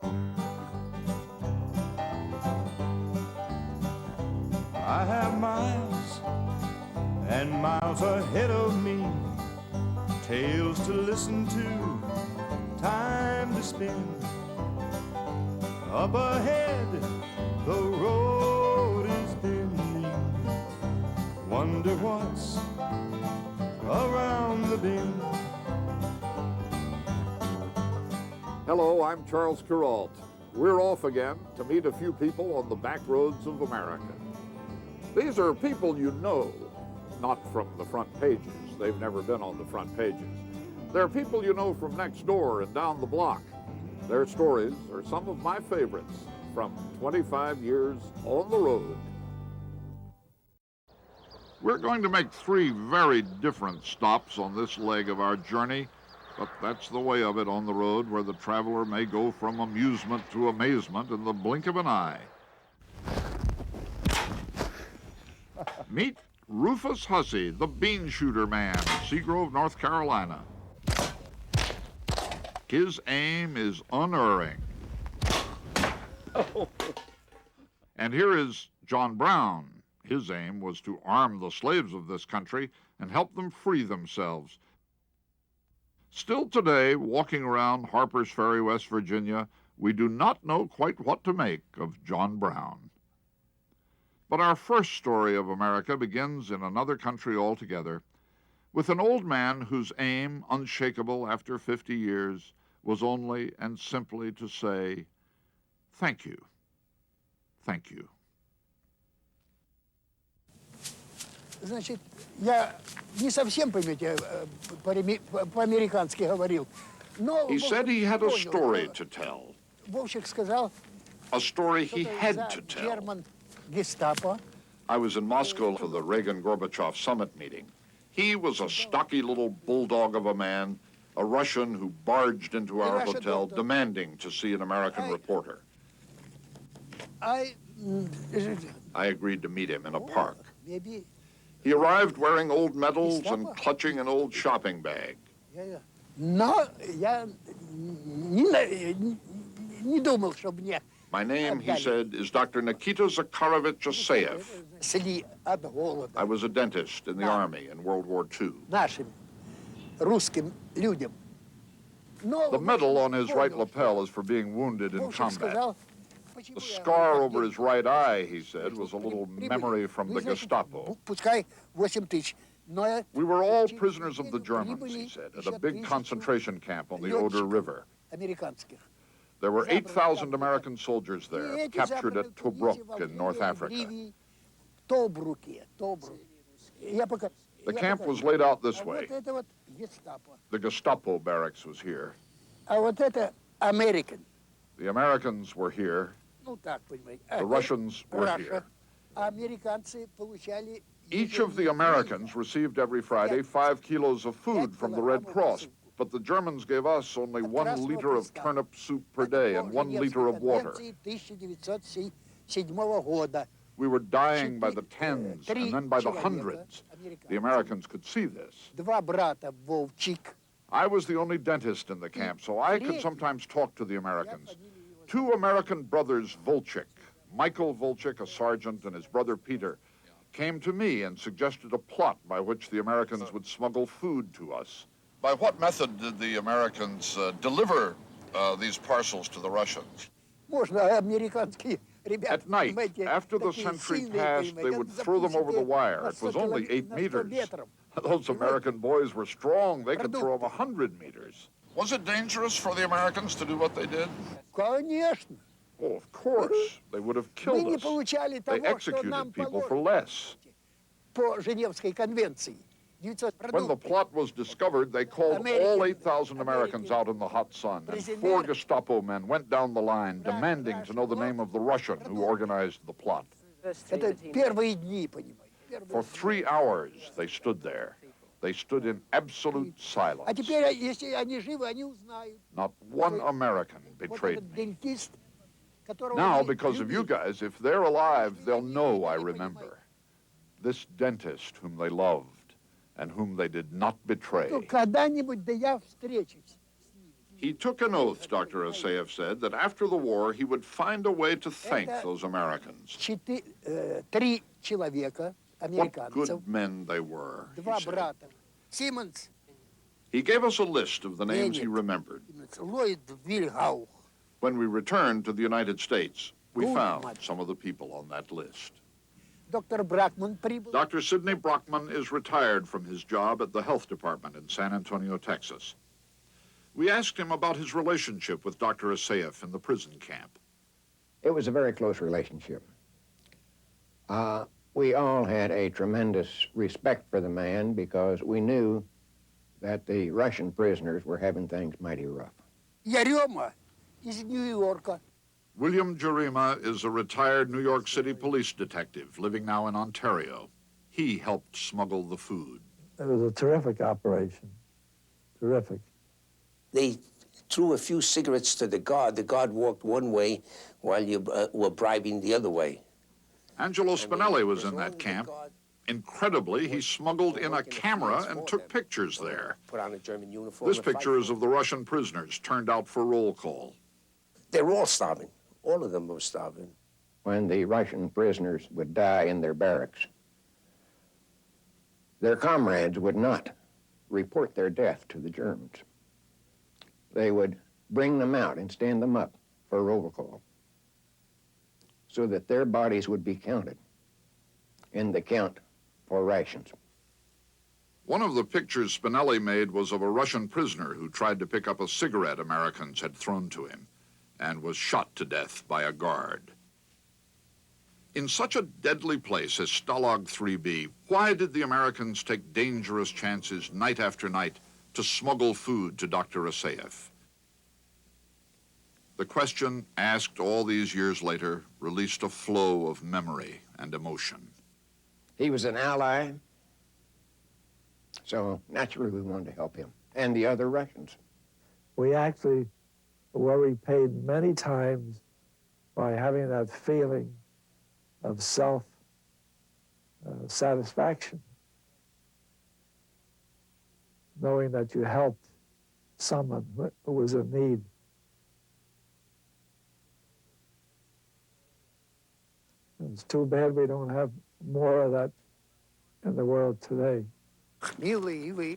I have miles and miles ahead of me, tales to listen to, time to spend. Up ahead, the road is bending. Wonder what's around the bend. Hello, I'm Charles Kuralt. We're off again to meet a few people on the back roads of America. These are people you know, not from the front pages. They've never been on the front pages. They're people you know from next door and down the block. Their stories are some of my favorites from 25 years on the road. We're going to make 3 very different stops on this leg of our journey, but that's the way of it on the road, where the traveler may go from amusement to amazement in the blink of an eye. Meet Rufus Hussey, the bean shooter man, Seagrove, North Carolina. His aim is unerring. And here is John Brown. His aim was to arm the slaves of this country and help them free themselves. Still today, walking around Harpers Ferry, West Virginia, we do not know quite what to make of John Brown. But our first story of America begins in another country altogether, with an old man whose aim, unshakable after 50 years, was only and simply to say, thank you, thank you. Значит, я не совсем, понимаете, по-американски говорил. Но He said he had a story to tell. Вовчик сказал, A story he had to tell. Герман Гестапо. I was in Moscow for the Reagan-Gorbachev summit meeting. He was a stocky little bulldog of a man, a Russian who barged into our hotel demanding to see an American reporter. I agreed to meet him in a park. He arrived wearing old medals and clutching an old shopping bag. Но я не думал, что мне My name, he said, is Dr. Nikita Zakharovich Asayev. I was a dentist in the Army in World War II. Нашим русским людям. The medal on his right lapel is for being wounded in combat. The scar over his right eye, he said, was a little memory from the Gestapo. We were all prisoners of the Germans, he said, at a big concentration camp on the Oder River. There were 8,000 American soldiers there, captured at Tobruk in North Africa. The camp was laid out this way. The Gestapo barracks was here. The Americans were here. The Russians were here. Each of the Americans received every Friday 5 kilos of food from the Red Cross, but the Germans gave us only 1 liter of turnip soup per day and 1 liter of water. We were dying by the tens and then by the hundreds. The Americans could see this. I was the only dentist in the camp, so I could sometimes talk to the Americans. 2 American brothers, Volchik, Michael Volchik, a sergeant, and his brother Peter, came to me and suggested a plot by which the Americans would smuggle food to us. By what method did the Americans deliver these parcels to the Russians? At night, after the sentry passed, they would throw them over the wire. It was only 8 meters. Those American boys were strong. They could throw them 100 meters. Was it dangerous for the Americans to do what they did? Oh, of course. They would have killed us. They executed people for less. When the plot was discovered, they called all 8,000 Americans out in the hot sun, and 4 Gestapo men went down the line demanding to know the name of the Russian who organized the plot. For 3 hours, they stood there. They stood in absolute silence. Not one American betrayed me. Now, because of you guys, if they're alive, they'll know I remember. This dentist whom they loved and whom they did not betray. He took an oath, Dr. Asayev said, that after the war he would find a way to thank those Americans. 3 человека, What американцев, good men they were, he 2 said. брата. Симмонс, He gave us a list of the names he remembered. Ллойд Вильгаух. When we returned to the United States, we Good found much. some of the people on that list. Доктор Бракман прибыл. Dr. Sidney Brockman is retired from his job at the health department in San Antonio, Texas. We asked him about his relationship with Dr. Asayev in the prison camp. It was a very close relationship. We all had a tremendous respect for the man because we knew that the Russian prisoners were having things mighty rough. Ярема из Нью-Йорка. William Jarima is a retired New York City police detective living now in Ontario. He helped smuggle the food. It was a terrific operation, terrific. They threw a few cigarettes to the guard. The guard walked one way while you were bribing the other way. Angelo Spinelli was in that camp. Incredibly, he smuggled in a camera and took pictures there. Put on a German uniform. This picture is of the Russian prisoners turned out for roll call. They were all starving. All of them were starving. When the Russian prisoners would die in their barracks, their comrades would not report their death to the Germans. They would bring them out and stand them up for roll call so that their bodies would be counted in the count for rations. One of the pictures Spinelli made was of a Russian prisoner who tried to pick up a cigarette Americans had thrown to him and was shot to death by a guard. In such a deadly place as Stalag 3B, why did the Americans take dangerous chances night after night to smuggle food to Dr. Asayev? The question, asked all these years later, released a flow of memory and emotion. He was an ally, so naturally we wanted to help him and the other Russians. We actually were repaid many times by having that feeling of self-satisfaction, knowing that you helped someone who was in need. It's too bad we don't have more of that in the world today.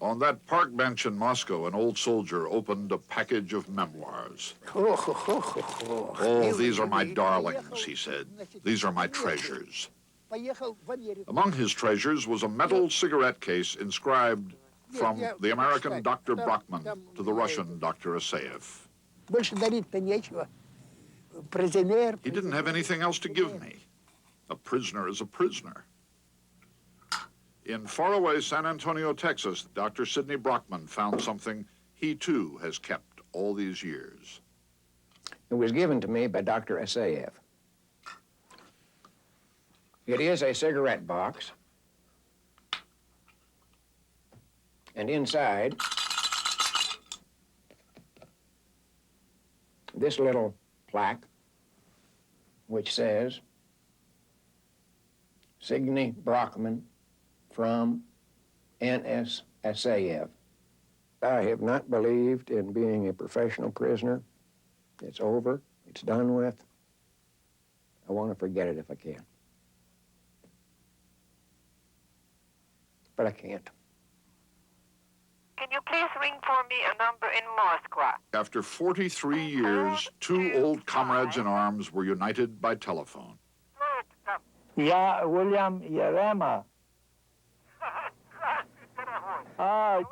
On that park bench in Moscow, an old soldier opened a package of memoirs. Oh, these are my darlings, he said. These are my treasures. Among his treasures was a metal cigarette case inscribed from the American Dr. Brockman to the Russian Dr. Asayev. He didn't have anything else to give me. A prisoner is a prisoner. In faraway San Antonio, Texas, Dr. Sidney Brockman found something he too has kept all these years. It was given to me by Dr. Asayev. It is a cigarette box, and inside, this little plaque, which says, Sidney Brockman from N.S. Asayev. I have not believed in being a professional prisoner. It's over. It's done with. I want to forget it if I can. But I can't. Can you please ring for me a number in Moscow? After 43 years, two old comrades in arms were united by telephone. Yeah, William Yarema. I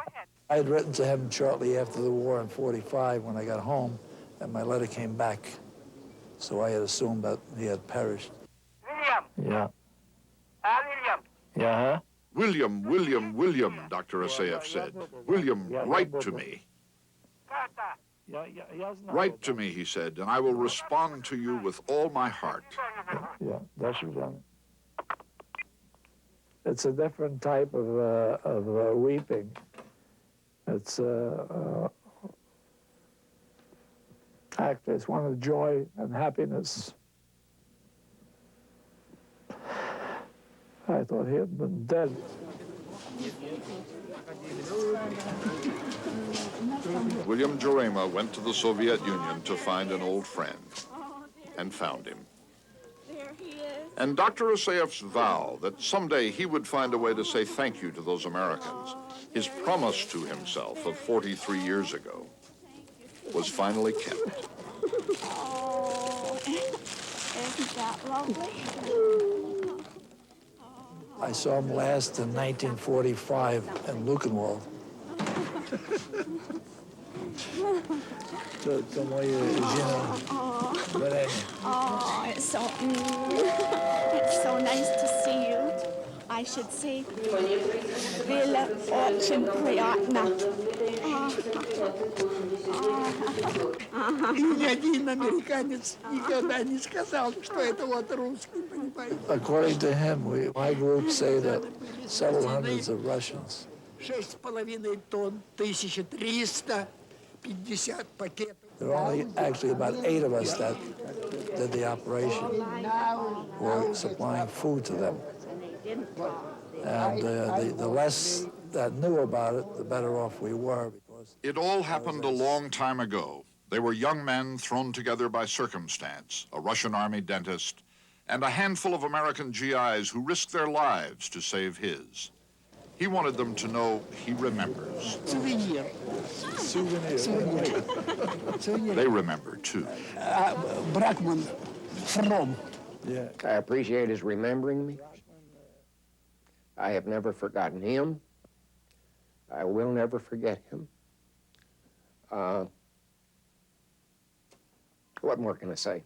had written to him shortly after the war in 45 when I got home, and my letter came back. So I had assumed that he had perished. William. Yeah. William. Yeah, huh? William, Dr. Asayev said. William, write to me. Write to me, he said, and I will respond to you with all my heart. Yeah, that's done. It's a different type of weeping. It's actually it's one of joy and happiness. I thought he had been dead. William Jurema went to the Soviet Union to find an old friend, and found him. There he is. And Dr. Asayev's vow that someday he would find a way to say thank you to those Americans, his promise to himself of 43 years ago, was finally kept. Oh, isn't that lovely? I saw him last in 1945 in Luckenwald. To moje žena Verena. Oh, it's so nice to see you. I should say, Vila очень приятно. И ни один американец никогда не сказал, что это вот русский, понимаете? According to him, my group say that several hundreds of Russians. 6,5 тонн, 1350 пакетов. There were only actually about 8 of us that did the operation. We're supplying food to them. And the less that knew about it, the better off we were. Because It all happened a long time ago. They were young men thrown together by circumstance, a Russian army dentist, and a handful of American GIs who risked their lives to save his. He wanted them to know he remembers. Souvenir. They remember, too. Бракман, from. yeah, I appreciate his remembering me. I have never forgotten him. I will never forget him. What more can I say?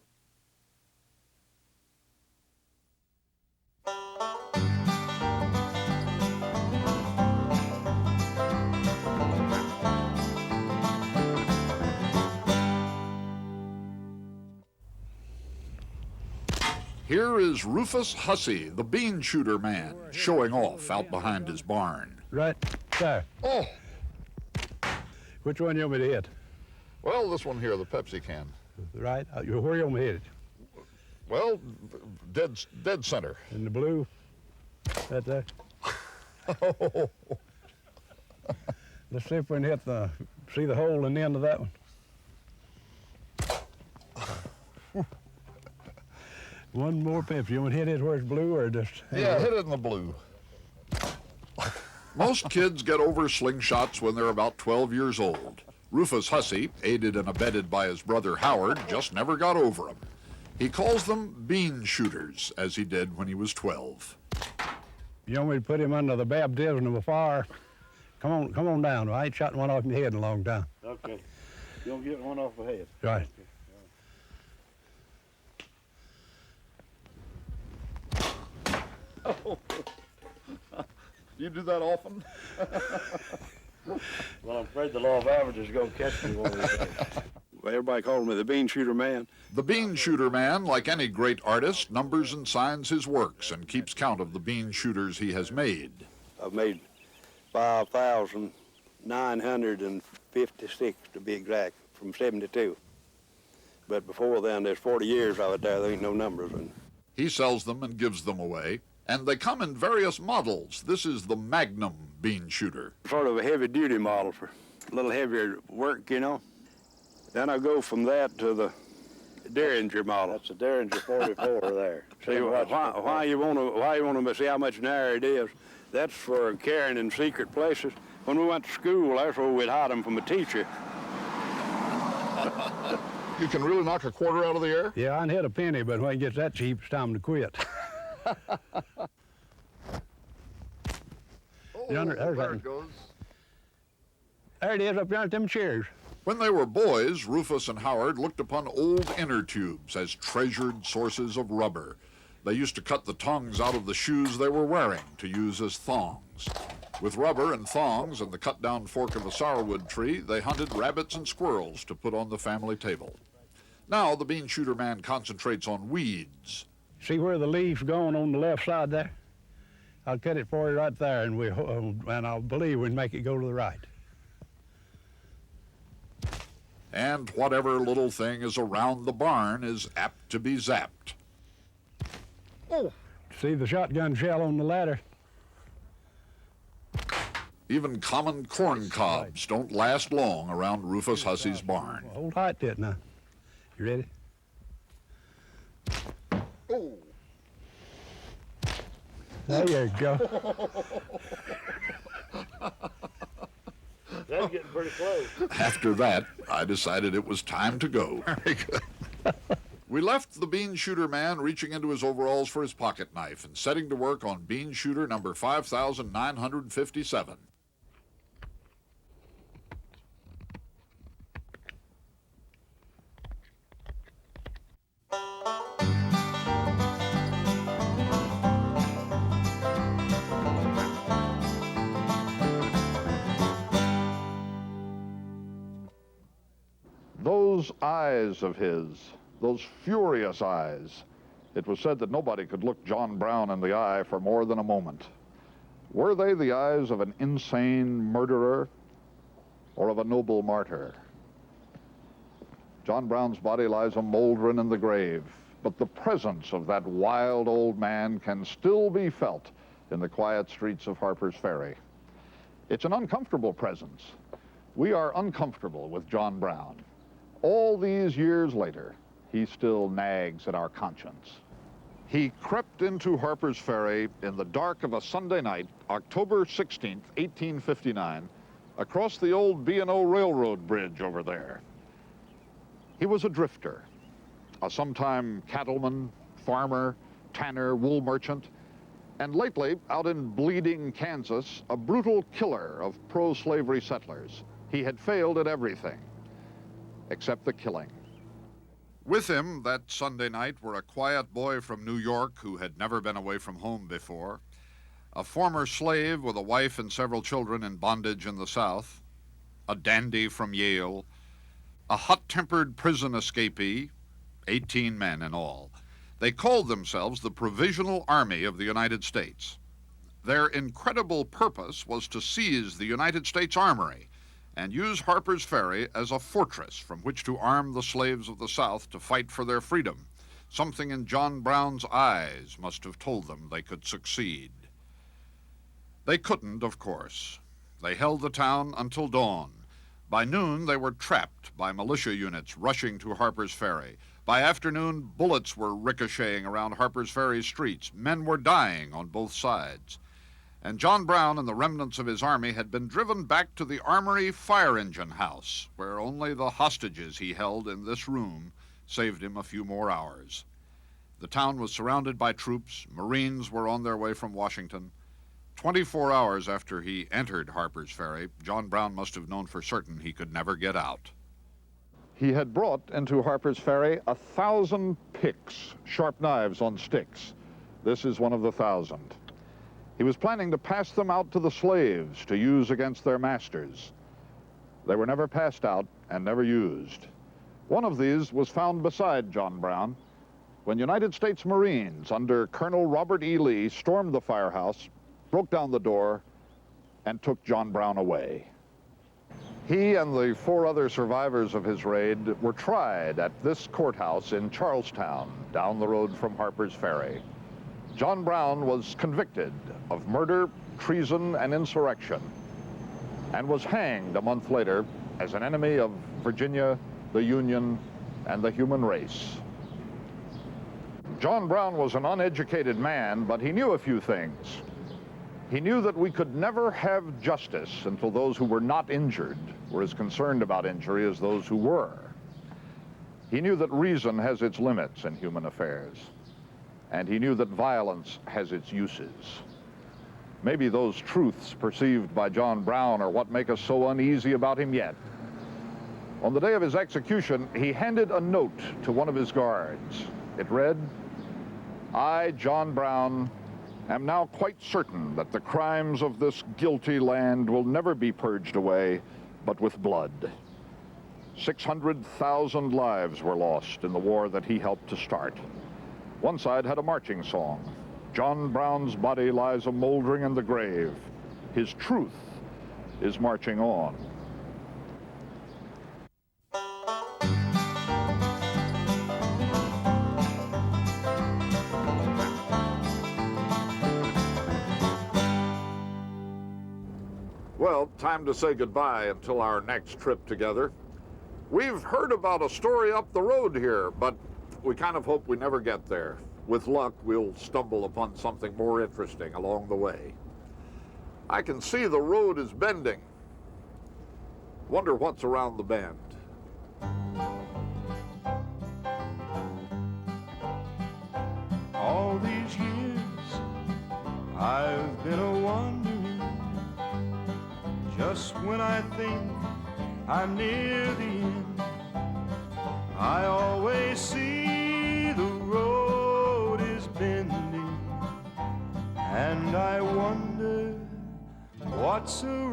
Here is Rufus Hussey, the bean shooter man, showing off out behind his barn. Right there. Oh, Which one you want me to hit? well, this one here, the Pepsi can. Right? Where you want me to hit it? Well, dead center. In the blue? Right there? Let's see if we can hit see the hole in the end of that one. One more Pepsi. You want to hit it where it's blue or just... Yeah, hit it in the blue. Most kids get over slingshots when they're about 12 years old. Rufus Hussey, aided and abetted by his brother Howard, just never got over them. He calls them bean shooters, as he did when he was 12. You want me to put him under the baptism of a fire? Come on down. I ain't shot one off my head in a long time. Okay. You don't get one off the head. Right. Oh. You do that often? Well, I'm afraid the law of averages is going to catch me one of these days. Everybody calls me the bean shooter man. The bean shooter man, like any great artist, numbers and signs his works and keeps count of the bean shooters he has made. I've made 5,956 to be exact, from 72. But before then, there's 40 years I was there ain't no numbers. He sells them and gives them away, and they come in various models. This is the Magnum bean shooter. Sort of a heavy-duty model for a little heavier work, you know. Then I go from that to the Derringer model. That's a Derringer 44 there. See, why you want to see how much narrower it is? That's for carrying in secret places. When we went to school, that's where we'd hide them from a teacher. You can really knock a quarter out of the air? Yeah, I can hit a penny, but when it gets that cheap, it's time to quit. There it goes. There it is up there at them chairs. When they were boys, Rufus and Howard looked upon old inner tubes as treasured sources of rubber. They used to cut the tongues out of the shoes they were wearing to use as thongs. With rubber and thongs and the cut-down fork of a sourwood tree, they hunted rabbits and squirrels to put on the family table. Now the bean shooter man concentrates on weeds. See where the leaf's going on the left side there? I'll cut it for you right there, and I believe we'll make it go to the right. And whatever little thing is around the barn is apt to be zapped. Oh! See the shotgun shell on the ladder? Even common corn cobs don't last long around Rufus Hussey's barn. Hold tight to it now. You ready? Oh. There you go. That's getting pretty close. After that, I decided it was time to go. Very good. We left the bean shooter man reaching into his overalls for his pocket knife and setting to work on bean shooter number 5,957. Those eyes of his, those furious eyes. It was said that nobody could look John Brown in the eye for more than a moment. Were they the eyes of an insane murderer or of a noble martyr? John Brown's body lies a moldering in the grave, but the presence of that wild old man can still be felt in the quiet streets of Harpers Ferry. It's an uncomfortable presence. We are uncomfortable with John Brown. All these years later, he still nags at our conscience. He crept into Harpers Ferry in the dark of a Sunday night, October 16th, 1859, across the old B&O Railroad bridge over there. He was a drifter, a sometime cattleman, farmer, tanner, wool merchant, and lately, out in bleeding Kansas, a brutal killer of pro-slavery settlers. He had failed at everything except the killing. With him that Sunday night were a quiet boy from New York who had never been away from home before, a former slave with a wife and several children in bondage in the South, a dandy from Yale, a hot-tempered prison escapee, 18 men in all. They called themselves the Provisional Army of the United States. Their incredible purpose was to seize the United States Armory and use Harpers Ferry as a fortress from which to arm the slaves of the South to fight for their freedom. Something in John Brown's eyes must have told them they could succeed. They couldn't, of course. They held the town until dawn. By noon, they were trapped by militia units rushing to Harpers Ferry. By afternoon, bullets were ricocheting around Harpers Ferry streets. Men were dying on both sides. And John Brown and the remnants of his army had been driven back to the Armory fire engine house, where only the hostages he held in this room saved him a few more hours. The town was surrounded by troops. Marines were on their way from Washington. 24 hours after he entered Harpers Ferry, John Brown must have known for certain he could never get out. He had brought into Harpers Ferry 1,000 picks, sharp knives on sticks. This is one of the 1,000. He was planning to pass them out to the slaves to use against their masters. They were never passed out and never used. One of these was found beside John Brown when United States Marines under Colonel Robert E. Lee stormed the firehouse, broke down the door, and took John Brown away. He and the 4 other survivors of his raid were tried at this courthouse in Charlestown, down the road from Harpers Ferry. John Brown was convicted of murder, treason, and insurrection, and was hanged a month later as an enemy of Virginia, the Union, and the human race. John Brown was an uneducated man, but he knew a few things. He knew that we could never have justice until those who were not injured were as concerned about injury as those who were. He knew that reason has its limits in human affairs, and he knew that violence has its uses. Maybe those truths perceived by John Brown are what make us so uneasy about him yet. On the day of his execution, he handed a note to one of his guards. It read, "I, John Brown, am now quite certain that the crimes of this guilty land will never be purged away, but with blood. 600,000 lives were lost in the war that he helped to start." One side had a marching song. John Brown's body lies a moldering in the grave. His truth is marching on. Well, time to say goodbye until our next trip together. We've heard about a story up the road here, but we kind of hope we never get there. With luck, we'll stumble upon something more interesting along the way. I can see the road is bending. Wonder what's around the bend. All these years I've been a-wondering, just when I think I'm near the end, I always see the road is bending, and I wonder what's around